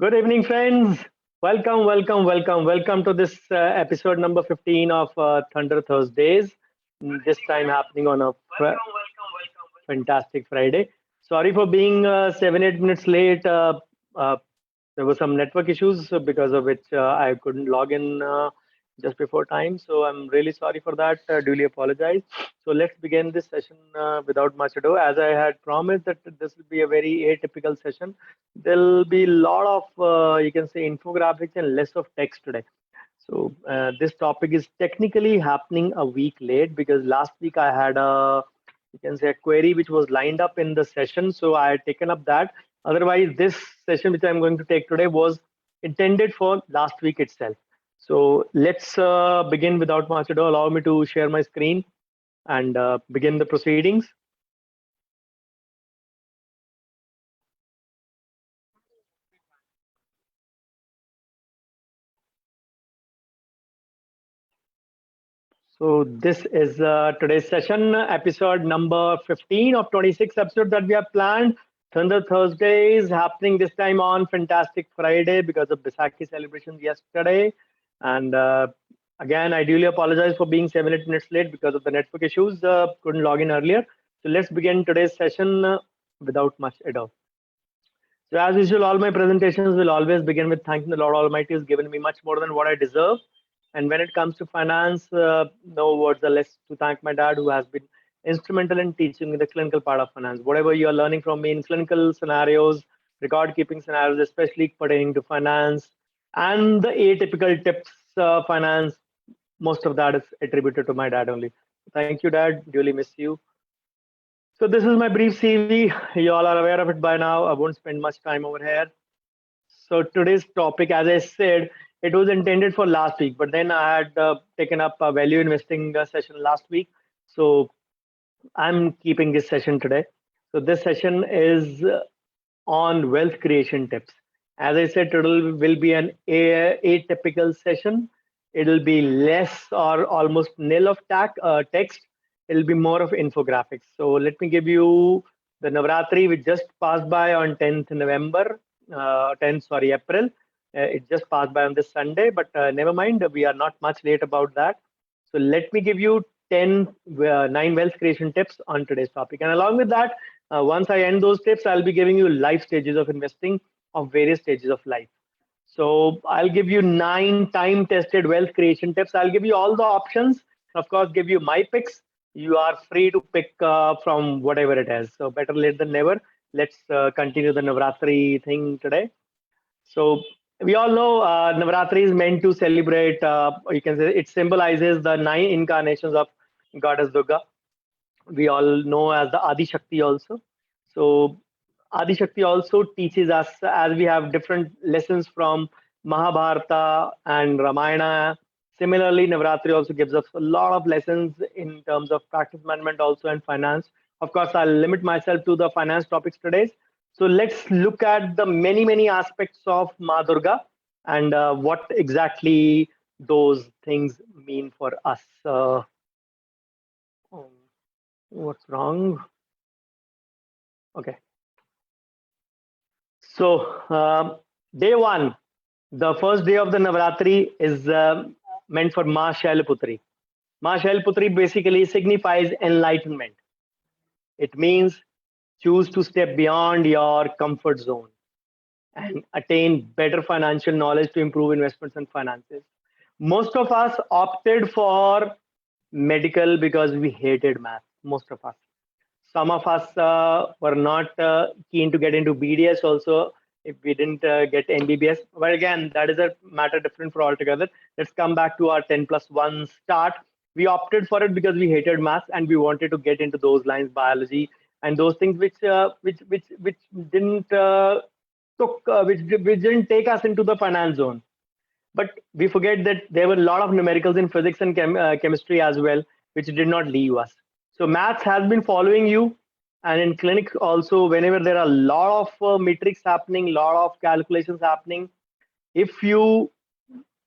Good evening, friends. Welcome to this episode number 15 of Thunder Thursdays. This time happening on a fantastic Friday. Sorry for being 7 8 minutes late. Uh, there were some network issues because of which I couldn't log in just before time. So I'm really sorry for that. Duly apologize. So let's begin this session without much ado. As I had promised that this will be a very atypical session. There'll be a lot of you can say infographics and less of text today. So this topic is technically happening a week late because last week I had a you can say a query which was lined up in the session, so I had taken up that. Otherwise, this session which I'm going to take today was intended for last week itself. So let's begin without much ado. Allow me to share my screen and begin the proceedings. So this is today's session, episode number 15 of 26 episodes that we have planned. Thunder Thursdays happening this time on Fantastic Friday because of Bisaki celebrations yesterday. And again, I duly apologize for being 7 8 minutes late because of the network issues. Couldn't log in earlier. So let's begin today's session without much ado. So as usual, all my presentations will always begin with thanking the Lord Almighty who's given me much more than what I deserve. And when it comes to finance, no words are less to thank my dad who has been instrumental in teaching me the clinical part of finance. Whatever you are learning from me in clinical scenarios, record keeping scenarios, especially pertaining to finance and the atypical tips finance, most of that is attributed to my dad only. Thank you, Dad. Duly miss you. So this is my brief CV. You all are aware of it by now. I won't spend much time over here. So today's topic, as I said, it was intended for last week, but then I had taken up a value investing session last week. So I'm keeping this session today. So this session is on wealth creation tips. As I said, today will be an atypical session. It'll be less or almost nil of text. It'll be more of infographics. So let me give you the Navratri, which just passed by on 10th November, 10th, sorry, April. It just passed by on this Sunday, but never mind. We are not much late about that. So let me give you 9 wealth creation tips on today's topic. And along with that, once I end those tips, I'll be giving you life stages of investing of various stages of life. So I'll give you 9 time-tested wealth creation tips. I'll give you all the options. Of course, give you my picks. You are free to pick from whatever it is. So better late than never. Let's continue the Navratri thing today. So we all know Navratri is meant to celebrate. You can say it symbolizes the 9 incarnations of Goddess Durga. We all know as the Adi Shakti also. So Adi Shakti also teaches us, as we have different lessons from Mahabharata and Ramayana. Similarly, Navratri also gives us a lot of lessons in terms of practice management also and finance. Of course, I'll limit myself to the finance topics today. So let's look at the many aspects of Ma Durga and what exactly those things mean for us. Um, what's wrong? Okay. So day one, the first day of the Navratri is meant for Ma Shailputri. Ma Shailputri basically signifies enlightenment. It means choose to step beyond your comfort zone and attain better financial knowledge to improve investments and finances. Most of us opted for medical because we hated math. Most of us. Some of us were not keen to get into BDS also if we didn't get MBBS. But again, that is a matter different for altogether. Let's come back to our 10+1 start. We opted for it because we hated maths and we wanted to get into those lines, biology and those things which didn't which didn't take us into the finance zone. But we forget that there were a lot of numericals in physics and chemistry as well, which did not leave us. So maths has been following you, and in clinic also, whenever there are a lot of metrics happening, lot of calculations happening, if you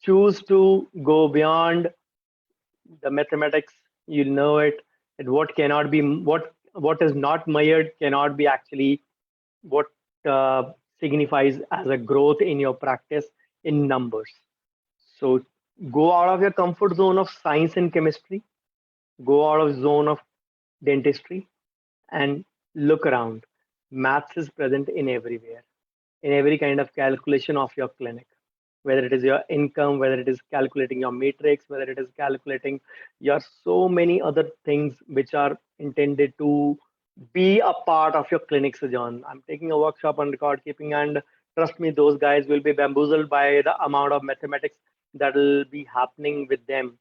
choose to go beyond the mathematics, you know it. That what cannot be what is not measured cannot be actually what signifies as a growth in your practice in numbers. So go out of your comfort zone of science and chemistry, go out of zone of dentistry, and look around. Maths is present in everywhere, in every kind of calculation of your clinic, whether it is your income, whether it is calculating your matrix, whether it is calculating your so many other things which are intended to be a part of your clinic sojourn. I'm taking a workshop on record keeping, and trust me, those guys will be bamboozled by the amount of mathematics that will be happening with them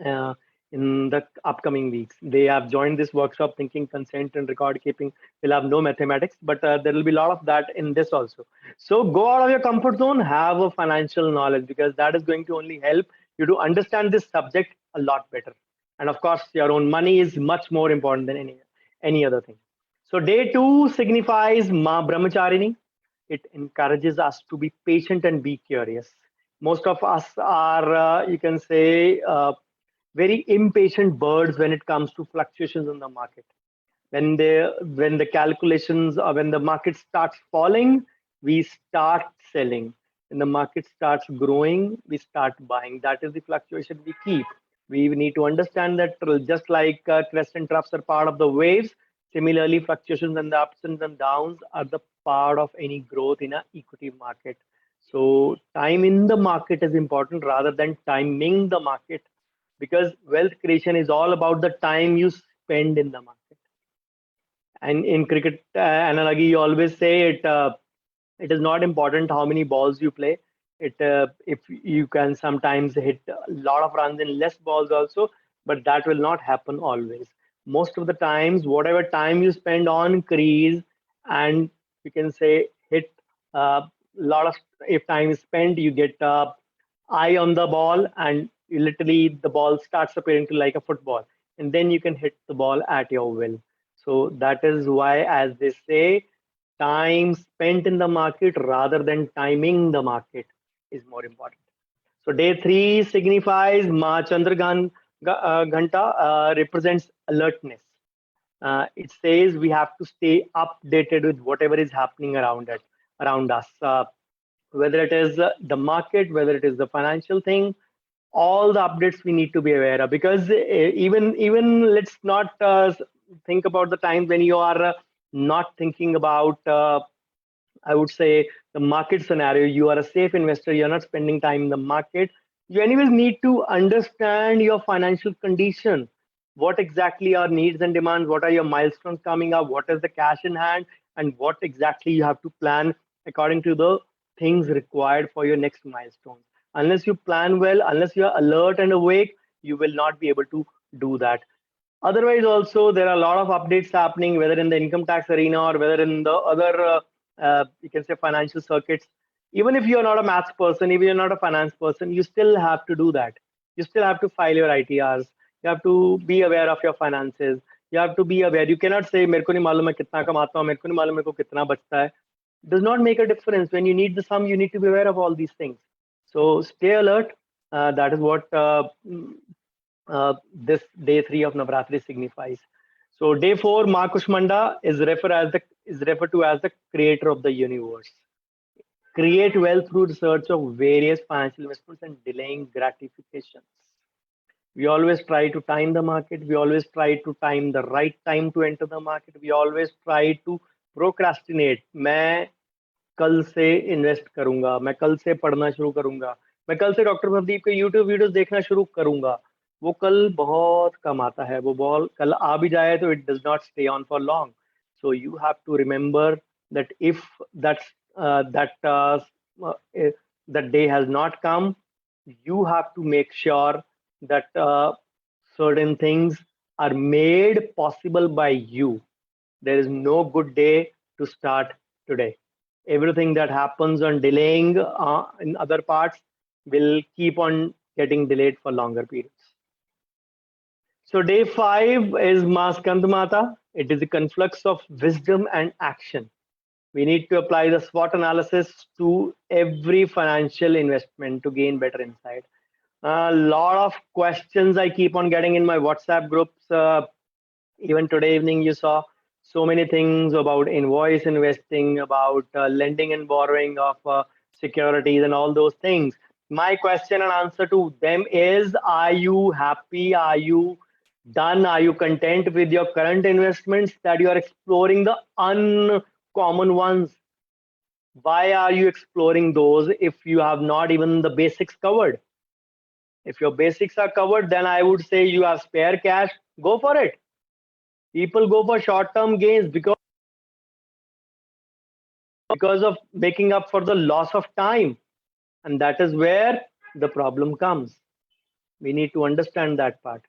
uh, in the upcoming weeks. They have joined this workshop thinking consent and record keeping will have no mathematics, but there will be a lot of that in this also. So go out of your comfort zone, have a financial knowledge because that is going to only help you to understand this subject a lot better. And of course, your own money is much more important than any other thing. So day two signifies Ma Brahmacharini. It encourages us to be patient and be curious. Most of us are, you can say, very impatient birds when it comes to fluctuations in the market. When the calculations or when the market starts falling, we start selling. When the market starts growing, we start buying. That is the fluctuation we keep. We need to understand that just like crests and troughs are part of the waves, similarly fluctuations and the ups and the downs are the part of any growth in a equity market. So time in the market is important rather than timing the market, because wealth creation is all about the time you spend in the market. And in cricket analogy, you always say it. It is not important how many balls you play. It if you can sometimes hit a lot of runs in less balls also, but that will not happen always. Most of the times, whatever time you spend on crease, and you can say hit a lot of, if time is spent, you get eye on the ball, and you literally the ball starts appearing to like a football, and then you can hit the ball at your will. So that is why, as they say, time spent in the market rather than timing the market is more important. So day three signifies Ma Ghanta, represents alertness. It says we have to stay updated with whatever is happening around us. Whether it is the market, whether it is the financial thing, all the updates we need to be aware of. Because even let's not think about the time when you are not thinking about I would say the market scenario. You are a safe investor. You're not spending time in the market. You anyways need to understand your financial condition. What exactly are needs and demands? What are your milestones coming up? What is the cash in hand? And what exactly you have to plan according to the things required for your next milestones. Unless you plan well, unless you are alert and awake, you will not be able to do that. Otherwise, also there are a lot of updates happening, whether in the income tax arena or whether in the other, you can say, financial circuits. Even if you're not a maths person, if you're not a finance person, you still have to do that. You still have to file your ITRs. You have to be aware of your finances. You have to be aware. You cannot say, मेरे को नहीं मालूम मैं कितना कमाता हूँ, मेरे को नहीं मालूम मेरे को कितना बचता है. Does not make a difference. When you need the sum, you need to be aware of all these things. So stay alert. That is what this day three of Navratri signifies. So day four, Ma Kushmanda is referred to as the creator of the universe. Create wealth through research of various financial investments and delaying gratifications. We always try to time the market. We always try to time the right time to enter the market. We always try to procrastinate. मैं कल से invest करूंगा, मैं कल से पढ़ना शुरू करूंगा, मैं कल से डॉक्टर प्रदीप के यूट्यूब वीडियोस देखना शुरू करूंगा. वो कल बहुत कम आता है. वो बॉल कल आ भी जाए तो it does not stay on for long. So you have to remember that if that day has not come, you have to make sure that certain things are made possible by you. There is no good day to start today. Everything that happens on delaying in other parts will keep on getting delayed for longer periods. So day five is Ma Skandamata. It is a conflux of wisdom and action. We need to apply the SWOT analysis to every financial investment to gain better insight. A lot of questions I keep on getting in my WhatsApp groups. Even today evening, you saw so many things about invoice investing, about lending and borrowing of securities and all those things. My question and answer to them is, are you happy? Are you done? Are you content with your current investments that you are exploring the uncommon ones? Why are you exploring those if you have not even the basics covered? If your basics are covered, then I would say you have spare cash, go for it. People go for short term gains because of making up for the loss of time. And that is where the problem comes. We need to understand that part.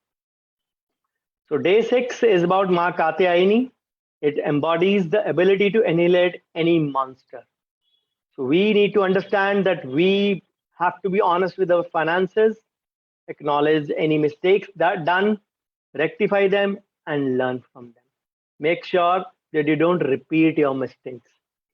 So, day 6 is about Ma Kate Aini. It embodies the ability to annihilate any monster. So, we need to understand that we have to be honest with our finances, acknowledge any mistakes that done, rectify them, and learn from them. Make sure that you don't repeat your mistakes.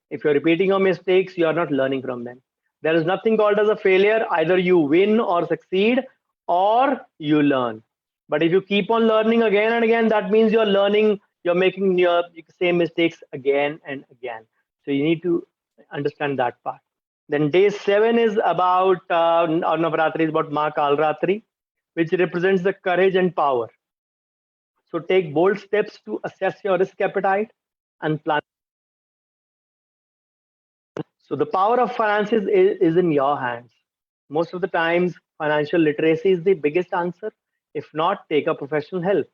If you're repeating your mistakes, you are not learning from them. There is nothing called as a failure. Either you win or succeed, or you learn. But if you keep on learning again and again, that means you're learning, you're making your same mistakes again and again. So you need to understand that part. Then day 7 is about, or Navratri is about Ma Kalratri, which represents the courage and power. So take bold steps to assess your risk appetite and plan. So the power of finances is in your hands. Most of the times, financial literacy is the biggest answer. If not, take a professional help.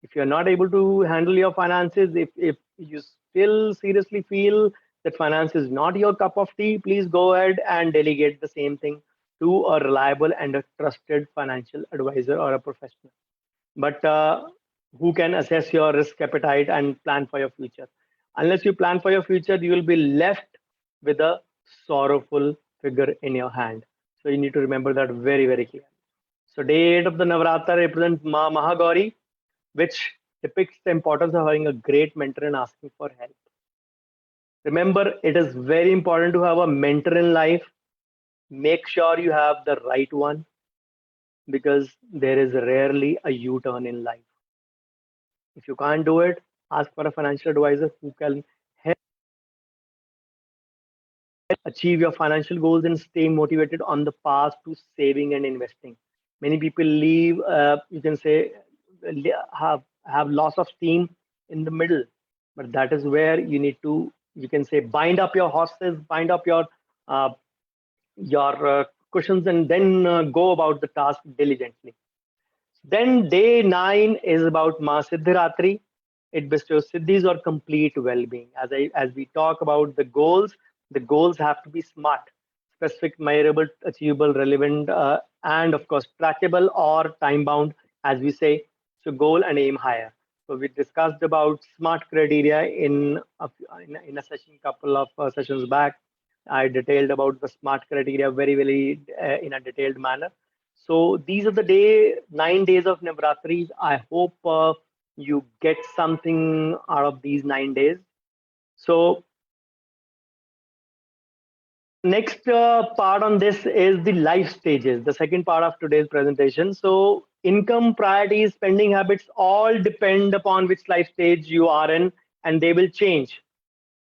If you're not able to handle your finances, if you still seriously feel that finance is not your cup of tea, please go ahead and delegate the same thing to a reliable and a trusted financial advisor or a professional. But who can assess your risk appetite and plan for your future? Unless you plan for your future, you will be left with a sorrowful figure in your hand. So you need to remember that very, very clearly. So day 8 of the Navratra represents Ma Mahagauri, which depicts the importance of having a great mentor and asking for help. Remember, it is very important to have a mentor in life. Make sure you have the right one, because there is rarely a U-turn in life. If you can't do it, ask for a financial advisor who can help achieve your financial goals and stay motivated on the path to saving and investing. Many people leave, you can say, have loss of steam in the middle, but that is where you need to, you can say, bind up your horses, bind up uh, your cushions, and then go about the task diligently. Then day 9 is about Ma Siddhiratri. It bestows siddhis or complete well-being. As we talk about the goals have to be smart, specific, measurable, achievable, relevant, and of course trackable or time-bound, as we say. So goal and aim higher. So we discussed about smart criteria in a session, couple of sessions back. I detailed about the smart criteria very in a detailed manner. So these are the 9 days of Navratri. I hope you get something out of these 9 days. So next part on this is the life stages, the second part of today's presentation. So income, priorities, spending habits all depend upon which life stage you are in, and they will change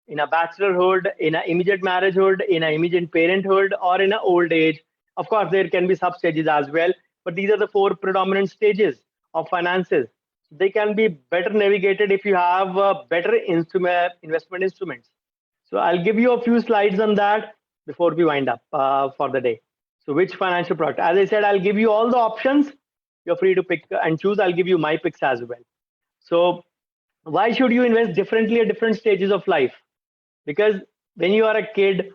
in a bachelorhood, in an immediate marriagehood, in an immediate parenthood, or in an old age. Of course, there can be sub stages as well, but these are the four predominant stages of finances. They can be better navigated if you have better investment instruments. So I'll give you a few slides on that before we wind up for the day. So which financial product? As I said, I'll give you all the options. You're free to pick and choose. I'll give you my picks as well. So why should you invest differently at different stages of life? Because when you are a kid,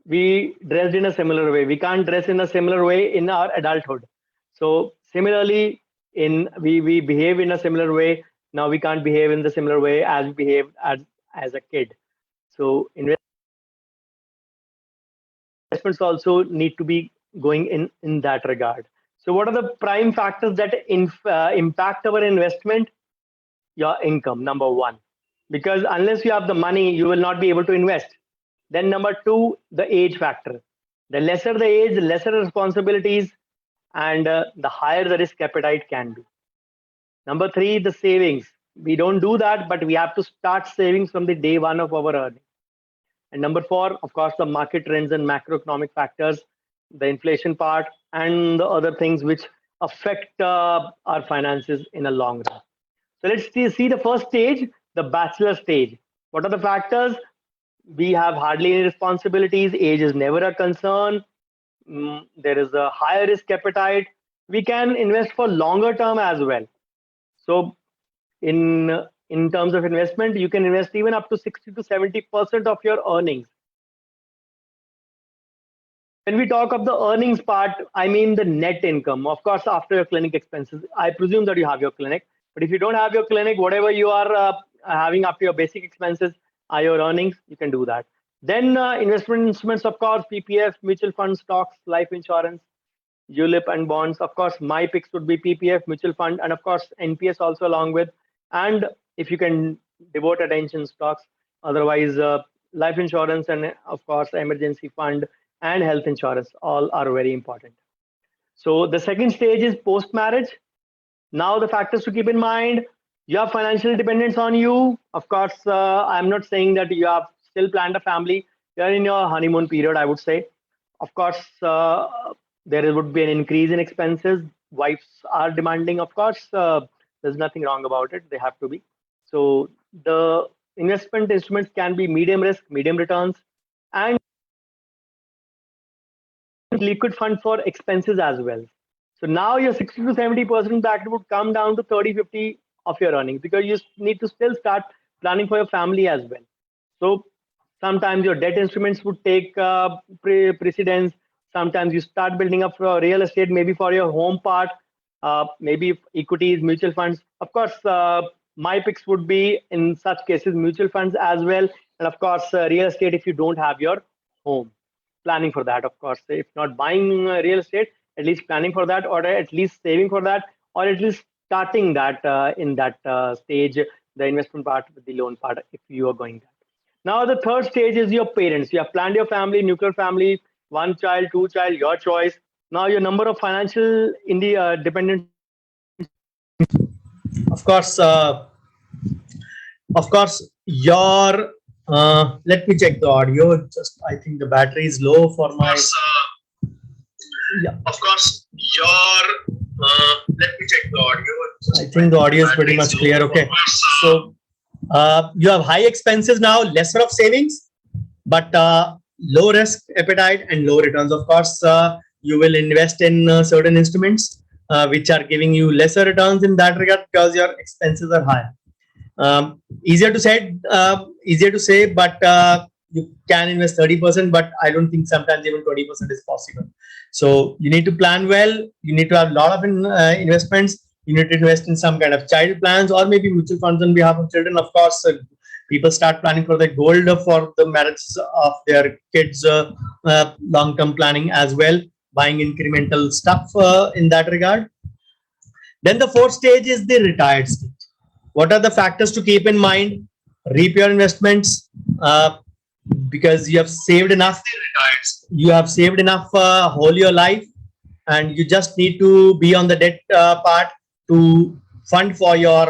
we dressed in a similar way. We can't dress in a similar way in our adulthood. So similarly, in we behave in a similar way. Now we can't behave in the similar way as we behaved as a kid. So investments also need to be going in that regard. So what are the prime factors that impact our investment? Your income, number one, because unless you have the money, you will not be able to invest. Then number two, the age factor. The lesser the age, the lesser responsibilities, and the higher the risk appetite can be. Number three, the savings. We don't do that, but we have to start saving from the day one of our earnings. And number four, of course, the market trends and macroeconomic factors, the inflation part, and the other things which affect our finances in a long run. So let's see the first stage, the bachelor stage. What are the factors? We have hardly any responsibilities. Age is never a concern. There is a higher risk appetite. We can invest for longer term as well. So in terms of investment, you can invest even up to 60 to 70% of your earnings. When we talk of the earnings part, I mean the net income. Of course, after your clinic expenses, I presume that you have your clinic. But if you don't have your clinic, whatever you are having after your basic expenses are your earnings, you can do that. Then investment instruments, of course, PPF, mutual funds, stocks, life insurance, ULIP and bonds. Of course, my picks would be PPF, mutual fund, and of course, NPS also along with. And if you can devote attention, stocks. Otherwise, life insurance and of course, emergency fund and health insurance all are very important. So the second stage is post marriage. Now the factors to keep in mind: you have financial dependence on you. Of course, I'm not saying that you have still planned a family. You're in your honeymoon period, I would say. Of course, there would be an increase in expenses. Wives are demanding, of course. There's nothing wrong about it. They have to be. So the investment instruments can be medium risk, medium returns, and liquid fund for expenses as well. So now your 60 to 70% bracket would come down to 30-50 of your earnings, because you need to still start planning for your family as well. So sometimes your debt instruments would take precedence. Sometimes you start building up for real estate, maybe for your home part, maybe equities, mutual funds. Of course, my picks would be in such cases mutual funds as well, and of course real estate if you don't have your home. Planning for that, of course. If not buying real estate, at least planning for that, or at least saving for that, or at least starting that in that stage, the investment part with the loan part, if you are going that. Now, the third stage is your parents. You have planned your family, nuclear family, one child, two child, your choice. Now, your number of financial in the dependent. Of course, your let me check the audio. Just I think the battery is low for my. Yeah. Of course, your let me check the audio. I think the audio is pretty much clear. Okay, so you have high expenses now, lesser of savings, but low risk appetite and low returns. Of course, you will invest in certain instruments which are giving you lesser returns in that regard because your expenses are high. Easier to say, but you can invest 30%, but I don't think sometimes even 20% is possible. So you need to plan well. You need to have a lot of investments. You need to invest in some kind of child plans or maybe mutual funds on behalf of children. Of course, people start planning for the gold for the marriage of their kids, long-term planning as well, buying incremental stuff in that regard. Then the fourth stage is the retired stage. What are the factors to keep in mind? Reap your investments because you have saved enough. You have saved enough whole your life, and you just need to be on the debt part to fund for your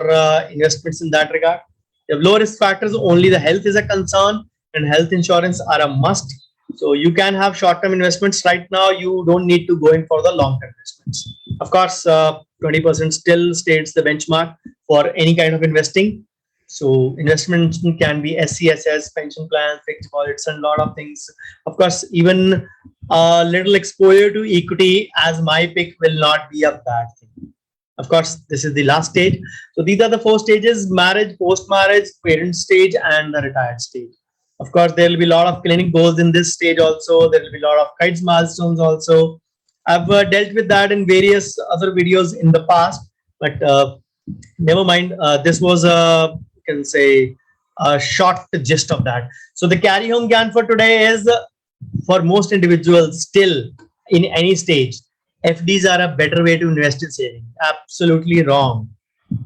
investments in that regard. You have low risk factors. Only the health is a concern, and health insurance are a must. So you can have short-term investments right now. You don't need to go in for the long-term investments. Of course, 20% still states the benchmark for any kind of investing. So investment can be SCSS, pension plans, fixed deposits, and a lot of things. Of course, even a little exposure to equity as my pick will not be a bad thing. Of course, this is the last stage. So these are the four stages: marriage, post-marriage, parent stage, and the retired stage. Of course, there will be a lot of clinic goals in this stage also. There will be a lot of kids milestones also. I've dealt with that in various other videos in the past, but never mind. This was you can say a short gist of that. So the carry home gyan for today is for most individuals still in any stage, FDs are a better way to invest in saving. Absolutely wrong.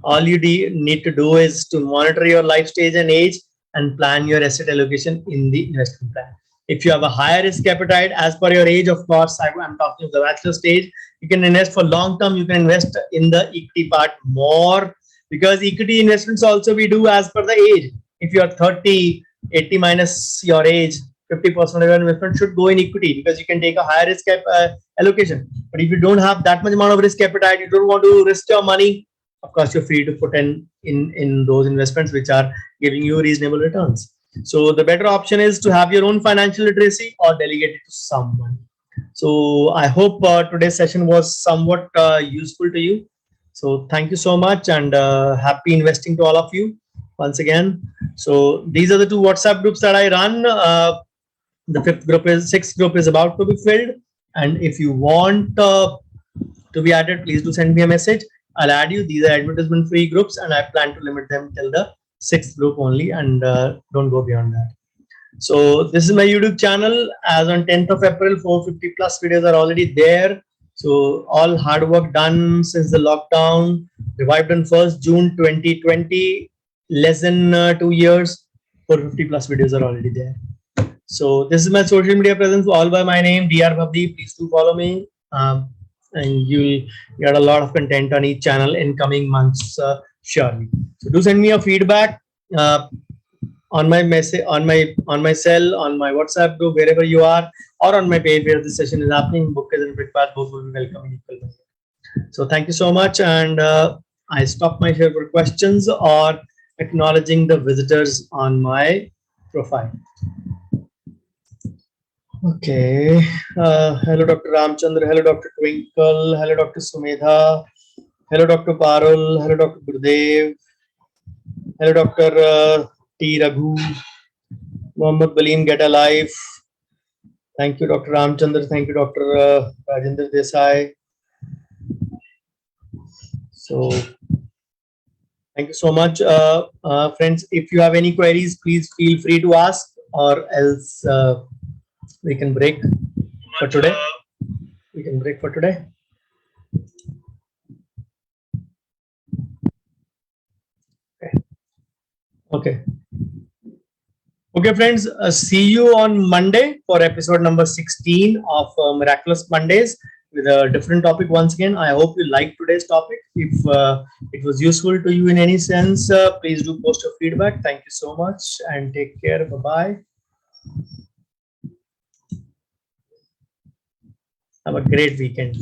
All you need to do is to monitor your life stage and age and plan your asset allocation in the investment plan. If you have a higher risk appetite as per your age, of course, I'm talking of the bachelor stage, you can invest for long term. You can invest in the equity part more because equity investments also we do as per the age. If you are 30, 80 minus your age, 50% of your investment should go in equity because you can take a higher risk allocation. But if you don't have that much amount of risk appetite, you don't want to risk your money, of course you're free to put in those investments which are giving you reasonable returns. So the better option is to have your own financial literacy or delegate it to someone. So I hope today's session was somewhat useful to you. So thank you so much, and happy investing to all of you once again. So these are the two WhatsApp groups that I run. The sixth group is about to be filled, and if you want to be added, please do send me a message. I'll add you. These are advertisement free groups, and I plan to limit them till the sixth group only, and don't go beyond that. So this is my YouTube channel. As on 10th of April, 450 plus videos are already there. So all hard work done since the lockdown, revived on 1st June 2020, less than 2 years, 450 plus videos are already there. So this is my social media presence, all by my name, Dr. Bhabdi. Please do follow me, and you'll get a lot of content on each channel in coming months, surely. So do send me your feedback. On my message, on my cell, on my WhatsApp group, wherever you are, or on my page where this session is happening. Book and breakfast, both will be welcome equally. So thank you so much, and I stop my share for questions or acknowledging the visitors on my profile. Okay. Hello, Dr. Ramchandra. Hello, Dr. Twinkle. Hello, Dr. Sumedha. Hello, Dr. Parul. Hello, Dr. Gurudev. Hello, Dr. T. Raghu. Mohammed Balim, get alive. Thank you, Dr. Ramchandra. Thank you, Dr. Rajendra Desai. So, thank you so much, friends. If you have any queries, please feel free to ask, or else we can break for today. We can break for today. Okay. Okay, friends, see you on Monday for episode number 16 of Miraculous Mondays with a different topic once again. I hope you liked today's topic. If it was useful to you in any sense, please do post your feedback. Thank you so much and take care. Bye-bye. Have a great weekend.